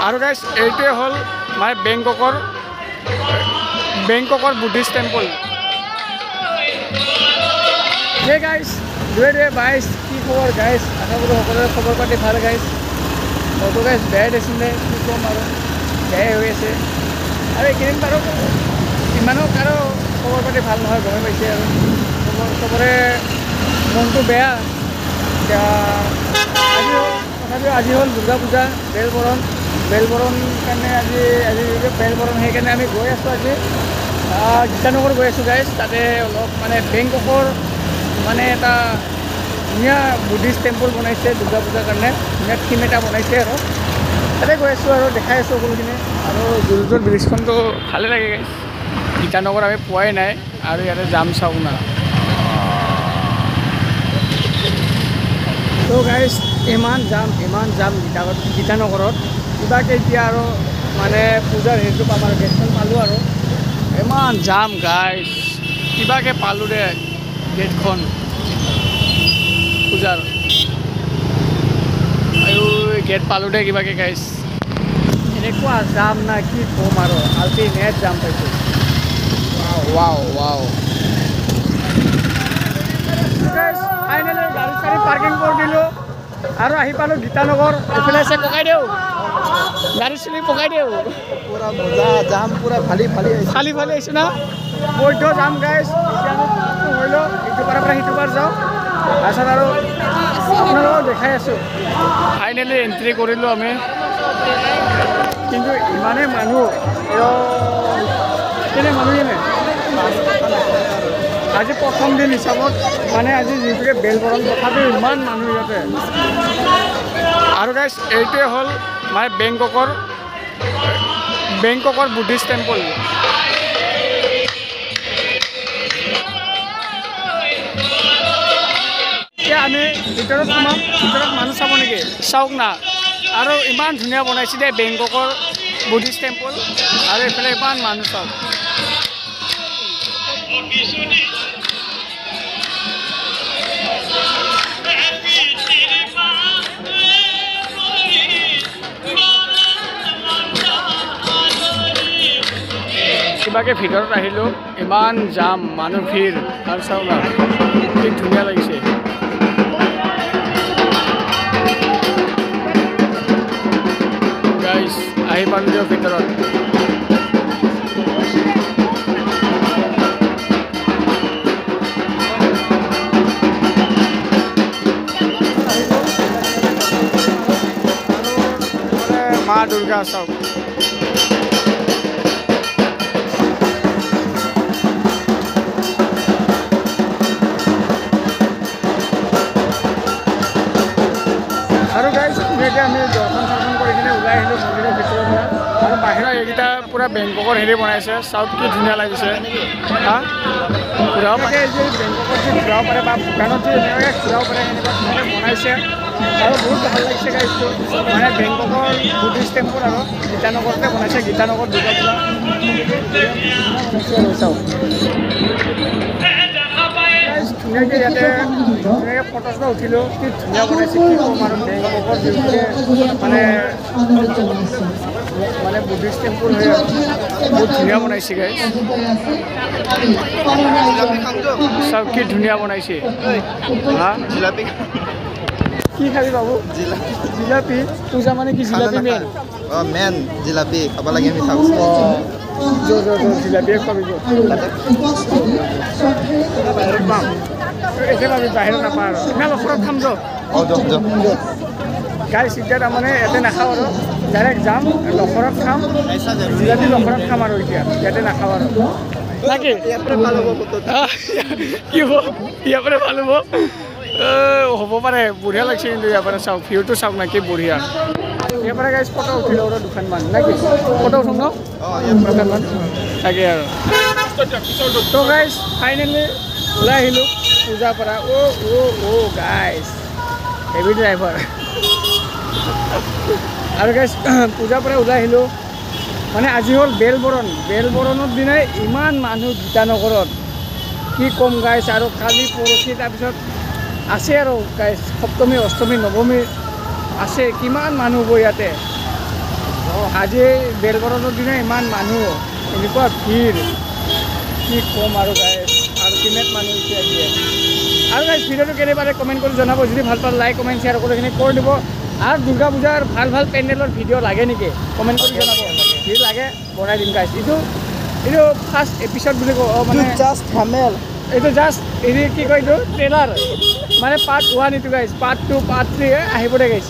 আৰু গাইজ এইটোৱে হ'ল মানে বেংককৰ বুদ্ধিষ্ট টেম্পল। সেই গাইজ 2022 কি খবৰ গাইজ? আশা কৰোঁ সকলোৰে খবৰ পাতি ভাল গাইজ। মোৰতো গাইজ বেয়াই দিছিলে, কি ক'ম আৰু বেয়াই হৈ আছে। আৰু এইকেইদিন বাৰু ইমানো কাৰো খবৰ পাতি ভাল নহয়, গমে পাইছে আৰু চবৰে মনটো বেয়া। এতিয়া তথাপিও আজি হ'ল দুৰ্গা পূজা, বেলবৰণ কাৰণে আজি বেলবৰণ, সেইকাৰণে আমি গৈ আছোঁ আজি গীতানগৰ গৈ আছোঁ গাইজ। তাতে অলপ মানে বেংককৰ মানে এটা ধুনীয়া বুদ্ধিষ্ট টেম্পল বনাইছে দুৰ্গা পূজাৰ কাৰণে, ধুনীয়া থিম এটা বনাইছে আৰু তাতে গৈ আছোঁ আৰু দেখাই আছোঁ সকলোখিনি। আৰু জুলজৰ ব্ৰিজখনটো ভালে লাগে গাইজ। গীতানগৰ আমি পোৱাই নাই আৰু ইয়াতে যাম চাওঁ না। তো গাইজ ইমান যাম গীতানগৰত। কিবাকৈ এতিয়া আৰু মানে পূজাৰ হেৰিটো পাম আৰু গেটখন পালোঁ আৰু ইমান যাম গাইজ। কিবাকৈ পালোঁ দে গেটখন পূজাৰ, আৰু গেট পালোঁ দে কিবাকৈ গাইজ। এনেকুৱা যাম না কি ক'ম আৰু আল্টিমেট যাম পাইছোঁ। ৱাও ফাইনেলি গাড়ী চাড়ী পাৰ্কিং কৰি দিলোঁ আৰু আহি পালোঁ গীতানগৰ। এইফালে আছে পকাই দিওঁ, গাড়ী চাড়ী পকাই দিওঁ, পূৰা মজা যাম, পূৰা ফালি আহিছোঁ না। বৈধ যাম গাইজ। এতিয়া আমি হৈ লওঁ, ইটো পাৰৰ পৰা সিটো পাৰ যাওঁ, তাৰপিছত আৰু আপোনালোকক দেখাই আছোঁ। ফাইনেলি এণ্ট্ৰি কৰিলোঁ আমি, কিন্তু ইমানেই মানুহ কেনে আজি প্ৰথম দিন হিচাপত মানে আজি যিটোকে বেলবৰণ, তথাপিও ইমান মানুহ ইয়াতে। আৰু গাইজ এইটোৱে হ'ল মানে বেংককৰ বুদ্ধিষ্ট টেম্পল। এতিয়া আমি ভিতৰত সোমাম, ভিতৰত মানুহ চাব নেকি? চাওক না। আৰু ইমান ধুনীয়া বনাইছে দে বেংককৰ বুদ্ধিষ্ট টেম্পল। আৰু এইফালে ইমান মানুহ চাওক। কিবাকৈ ভিতৰত আহিলোঁ, ইমান যাম, মানুহ ভিৰ। আৰু চাওক না কি ধুনীয়া লাগিছে। গাইজ আহি পালোঁ দিয়ক ভিতৰত। মা দুৰ্গা চাওক। আৰু গাইজ ধুনীয়াকৈ আমি দৰ্শন কৰি কিনে ওলাই আহিলোঁ মন্দিৰৰ ভিতৰৰ পৰা। আৰু বাহিৰৰ এইকেইটা পূৰা বেংককৰ হেৰি বনাইছে, চাউথ কি ধুনীয়া লাগিছে। হা ঘূৰাব পাৰে, যে বেংককত যে ঘূৰাব পাৰে বা ভূটানত যে এনেকৈ ঘূৰাব পাৰে, সেনেকুৱা ধুনীয়াকৈ বনাইছে। আৰু বহুত ভাল লাগিছে গাইজটো, মানে বেংককৰ বুদ্ধিষ্ট টেম্পল আৰু গীতানগৰতে বনাইছে, গীতানগৰ দুৰ্গা পূজা চাওক। ধুনীয়াকৈ ইয়াতে ধুনীয়াকৈ ফটো চটো উঠিলোঁ, কি ধুনীয়া বনাইছে, কি ক'ম আৰু বেংককৰ যিটোকে মানে বুদ্ধিষ্ট টেম্পল হয় আৰু বহুত ধুনীয়া বনাইছে গাইজ। চাওক কি ধুনীয়া বনাইছে। হা জিলাপি কি খাবি বাবু? জিলাপি পূজা মানে কি? জিলাপি মেইন জিলাপি খাব লাগে, মিঠা জিলাপিয়ে খাবি বাহিৰত পাম, একে পাবি বাহিৰত নাপাওঁ আৰু ইমান ওচৰত খাম যো। গাইজ এতিয়া তাৰমানে ইয়াতে নাখাওঁ আৰু ডাইৰেক্ট যাম লখৰাত খাম, জিলাপি লখৰাত খাম আৰু এতিয়া ইয়াতে নাখাওঁ আৰু নাকি? কি হ'ব ইয়াৰ পৰা ভাল হ'ব? হ'ব পাৰে, বঢ়িয়া লাগিছে কিন্তু ইয়াৰ পৰা চাওক, ভিউটো চাওক না কি বঢ়িয়া। ইয়াৰ পৰা গাইজ ফটো উঠিলোঁ আৰু দুখনমান নাকি? ফটো উঠোঁ ন দুখনমান তাকে আৰু। তো গাইজ ফাইনেলি ওলাই আহিলোঁ পূজাৰ পৰা। Guys heavy driver. আৰু গাইজ পূজাৰ পৰা ওলাই আহিলোঁ, মানে আজি হ'ল বেলবৰণৰ দিনাই ইমান মানুহ গীতানগৰত, কি ক'ম গাইজ। আৰু কালি পৰহি তাৰপিছত আছে আৰু গাইজ সপ্তমী অষ্টমী নৱমী আছে, কিমান মানুহ হ'ব ইয়াতে। আজি বেলবৰণৰ দিনা ইমান মানুহ এনেকুৱা ভিৰ কি ক'ম আৰু গাইজ আল্টিমেট মানুহ হৈছে আজি আৰু গাইজ ভিডিঅ'টো কেনেবাৰে কমেণ্ট কৰি জনাব যদি ভাল পালে লাইক কমেণ্ট শ্বেয়াৰ কৰি এইখিনি কৰি দিব আৰু দুৰ্গা পূজাৰ ভাল ভাল পেণ্ডেলৰ ভিডিঅ' লাগে নেকি কমেণ্ট কৰি জনাব যদি লাগে বনাই দিম গাইজ এইটো ফাৰ্ষ্ট এপিছড বুলি কওঁ মানে জাষ্ট থামেল এইটো জাষ্ট এই কি কয় এইটো ট্ৰেইলাৰ মানে পাৰ্ট 1 এইটো গাইজ পাৰ্ট 2 পাৰ্ট 3 আহিব দে গাইজ